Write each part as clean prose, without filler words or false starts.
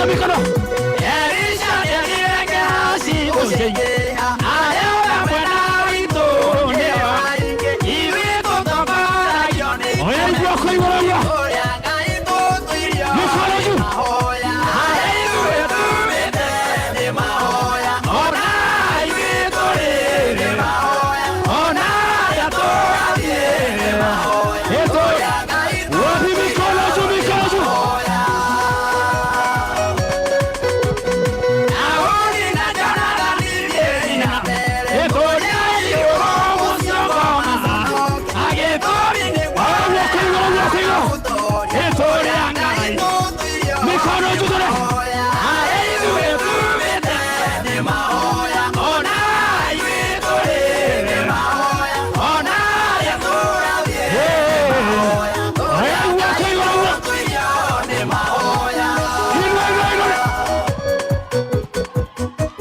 Nyosha mikono. Elisha yalirenga siku zenye. Ayora bwana wito ndewa. Iwe kutokora yone. Oya ibwa kwa iwala. Mikono juu. Ayuwe tumete mahoya. Ona iwe tore mahoya. Ona ya toa mahoya. Eto. Wapi mikono juu, mikono juu.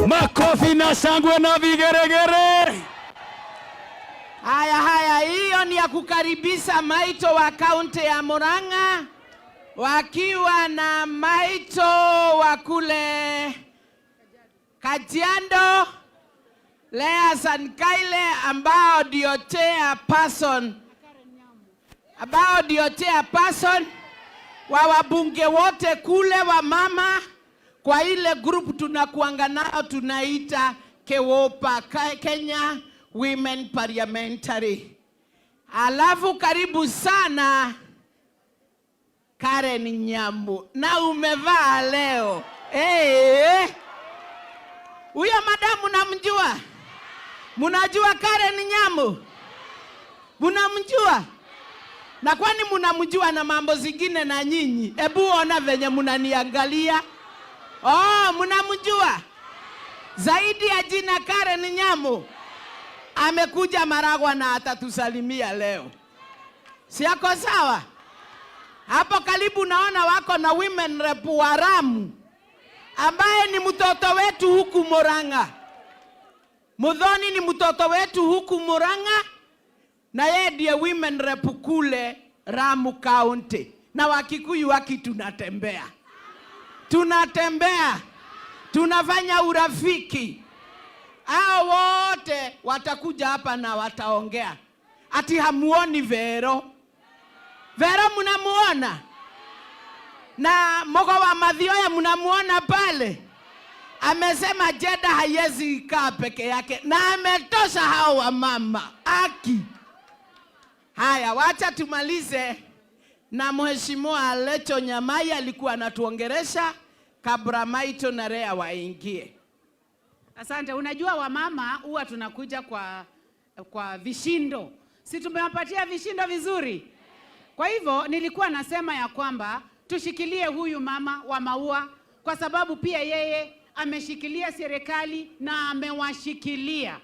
Makofi na shangwe na vigeregere. Haya, hiyo ni ya kukaribisha maito wa kaunti ya Murang'a wakiwa na maito wa kule Kajiado, Lea Sankaile ambao ndio chairperson wa wabunge wote kule wa mama. Kwa ile group tunakuanga nao tunaita KEWOPA, Kenya Women Parliamentary. Alafu karibu sana Karen Nyambu. Na umevaa leo. Huyo madamu namjua. Munajua Karen Nyambu? Munamjua? Na kwani munamjua na mambo zingine na nyinyi? Ebu ona venye munaniangalia. Munamjua? Zaidi ya jina Karen Nyambu. Amekuja Maragwa na atatusalimia leo. Si yako sawa? Hapo karibu naona wako na women rep wa Ramu, ambaye ni mtoto wetu huku Murang'a. Mudhoni ni mtoto wetu huku Murang'a, na yeye ndiye women rep kule Ramu County. Na Wakikuyu waki tunatembea, tunafanya urafiki. Hao wote watakuja hapa na wataongea. Ati hamuoni Vero? Vero munamuona? Na Mogo wa Mathioya munamuona pale? Amesema Jeda haiwezi kaa peke yake na ametosha hao wa mama. Aki. Haya, wacha tumalize na Mheshimiwa Lecho Nyamai alikuwa anatuongeresha kabla maito na Rea waingie. Asante. Unajua wamama huwa tunakuja kwa vishindo. Si tumewapatia vishindo vizuri? Kwa hivyo nilikuwa nasema ya kwamba tushikilie huyu mama wa maua, kwa sababu pia yeye ameshikilia serikali na amewashikilia.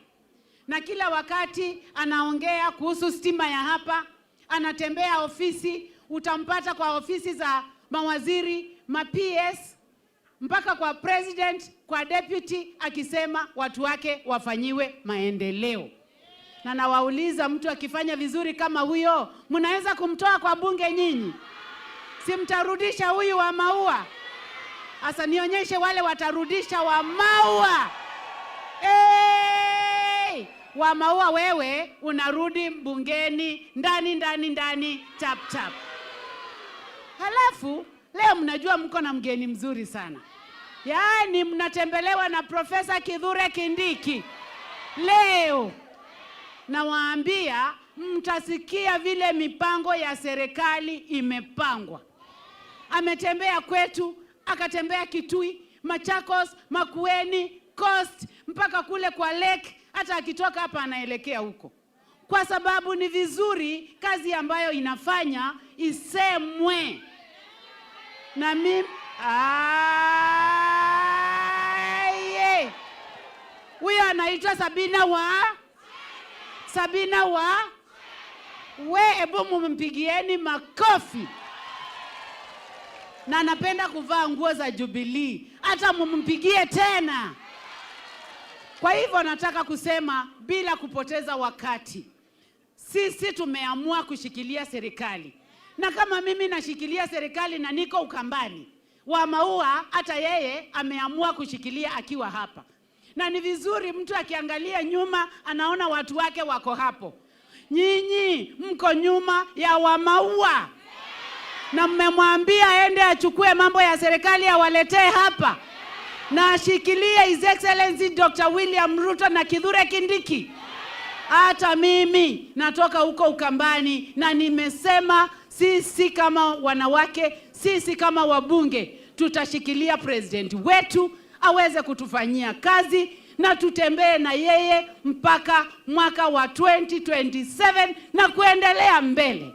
Na kila wakati anaongea kuhusu stima ya hapa, anatembea ofisi, utampata kwa ofisi za mawaziri, ma-PS, mpaka kwa president, kwa deputy, akisema watu wake wafanyiwe maendeleo. Na nawauliza, mtu akifanya vizuri kama huyo, mnaweza kumtoa kwa bunge nyinyi? Si mtarudisha huyu wa maua? Asa nionyeshe wale watarudisha wa maua. Wa maua, wewe unarudi bungeni ndani chap. Halafu leo mnajua mko na mgeni mzuri sana. Yaani mnatembelewa na Profesa Kithure Kindiki. Leo nawaambia mtasikia vile mipango ya serikali imepangwa. Ametembea kwetu, akatembea Kitui, Machakos, Makueni, Coast, mpaka kule kwa Lake. Hata akitoka hapa anaelekea huko. Kwa sababu ni vizuri kazi ambayo inafanya isemwe. Na mimi huyo anaitwa Sabina wa hebu mumpigieni makofi. Na anapenda kuvaa nguo za Jubilee. Hata mumpigie tena. Kwa hivyo nataka kusema bila kupoteza wakati, sisi tumeamua kushikilia serikali. Na kama mimi nashikilia serikali na niko Ukambani, wa Maua hata yeye ameamua kushikilia akiwa hapa. Na ni vizuri mtu akiangalia nyuma anaona watu wake wako hapo. Nyinyi mko nyuma ya wa Maua. Na mmemwambia aende achukue mambo ya serikali awaletee hapa. Na ashikilie His Excellency Dr. William Ruto na Kithure Kindiki. Hata mimi natoka huko Ukambani na nimesema sisi kama wanawake, sisi kama wabunge tutashikilia president wetu aweze kutufanyia kazi na tutembee na yeye mpaka mwaka wa 2027 na kuendelea mbele.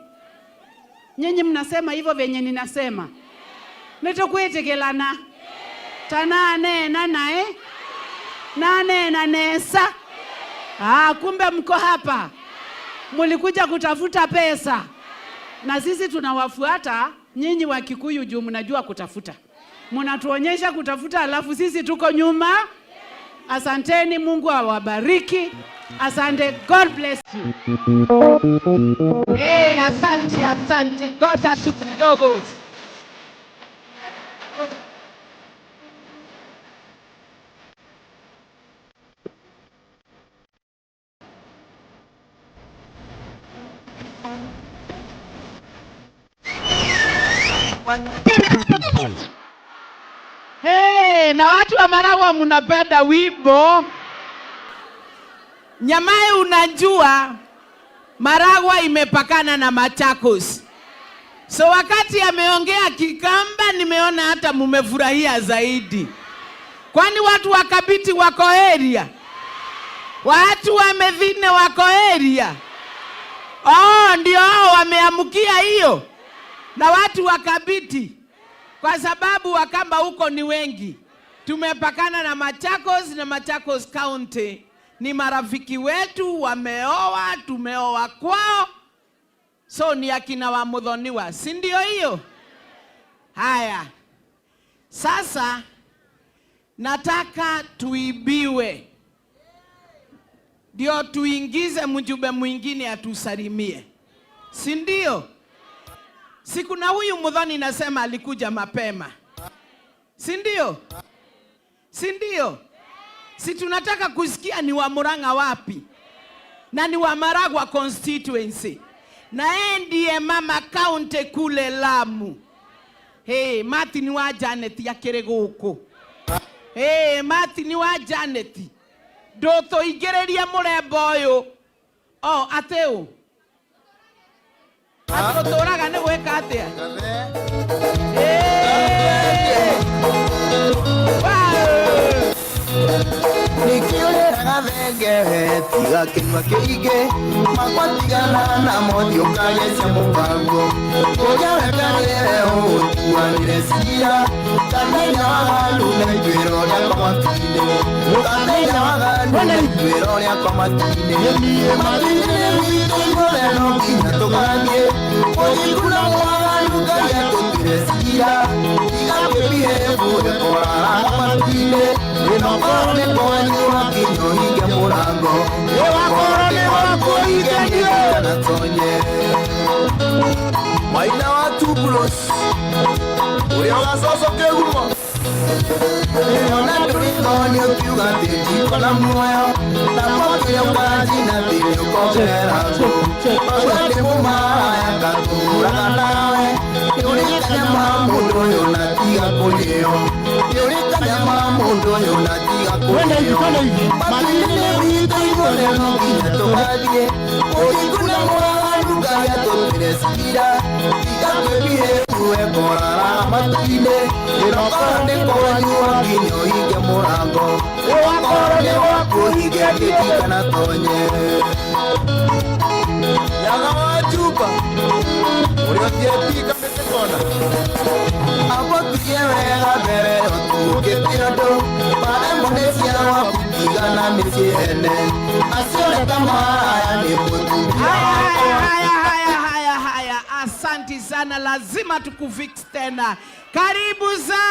Nyinyi mnasema hivyo venye ninasema. Nitokuitekelana. Tanane na nae. Nane na nesa. Kumbe mko hapa. Mulikuja kutafuta pesa. Na sisi tunawafuata nyinyi wa Kikuyu juu mnajua kutafuta. Mnatuonyesha kutafuta alafu sisi tuko nyuma. Asanteni, Mungu awabariki. Asante, God bless you. Asante. God atukudogo. Na watu wa Maragwa mnapenda wimbo. Nyamae, unajua Maragwa imepakana na Machakos. So wakati ameongea Kikamba nimeona hata mumefurahia zaidi. Kwani watu wa Kabiti wako area? Watu wa Methine wako area? Ndio hao wameamukia hiyo. Na watu wa Kabiti kwa sababu Wakamba huko ni wengi. Tumepakana na Machakos na Machakos County ni marafiki wetu, wameoa, tumeoa kwao. So ni akina wa Muthoniwa, si ndio hiyo? Haya. Sasa nataka tuibiwe. Ndio tuingize mjumbe mwingine atusalimie. Si ndio? Siku na huyu Muthoni nasema alikuja mapema. Si ndio? Si ndio? Si tunataka kusikia ni wa Murang'a wapi? Na ni wa Maragwa constituency. Na ndiye mama county kule Lamu. Mati ni wa Janet ya Kiriguku. Mati ni wa Janet. Ndoto igereria murembo uyu. Ateo. Atotoraga ne gweka atia. Nikiolera venge tiga kinwa kige makwatigana na modio kagesa mupango koja wekanire tuanire sia kanenya wagalu na ibero ya kwamatine kanenya wagalu na ibero ya kwamatine matine wito no kinya tokanye ojikuna wagalu kaya tokire sia tiga kebie bude kora kwamatine Wakone kwa kinyo hige murango Wakone wako hige nyo Natonye Maina watu bulos Uriaga soso keguma Ona turingo ni ukiuga titi Kona mwoyo Na moto ya ukaji na tili ukogera Magwende mumara ya katura kanawe Yurika nyama mundo yonatiga kulio Yurika nyama mundo yonatiga kulio Matine wito ibole no kina tokadie Urikuna mwalu kaya totire sikira Ika kebie uwe korara matine Irokorane kwa nyua kinyo hige murango Wakorane wako hige kitika na tonye Yaga wachupa Uriotiepika metekona Abo tikiewega bere otuketiodo Pare monesia wakukiga na misiene Asione tamaya ni putu Haya. Asanti sana, lazima tukufix tena. Karibu sana.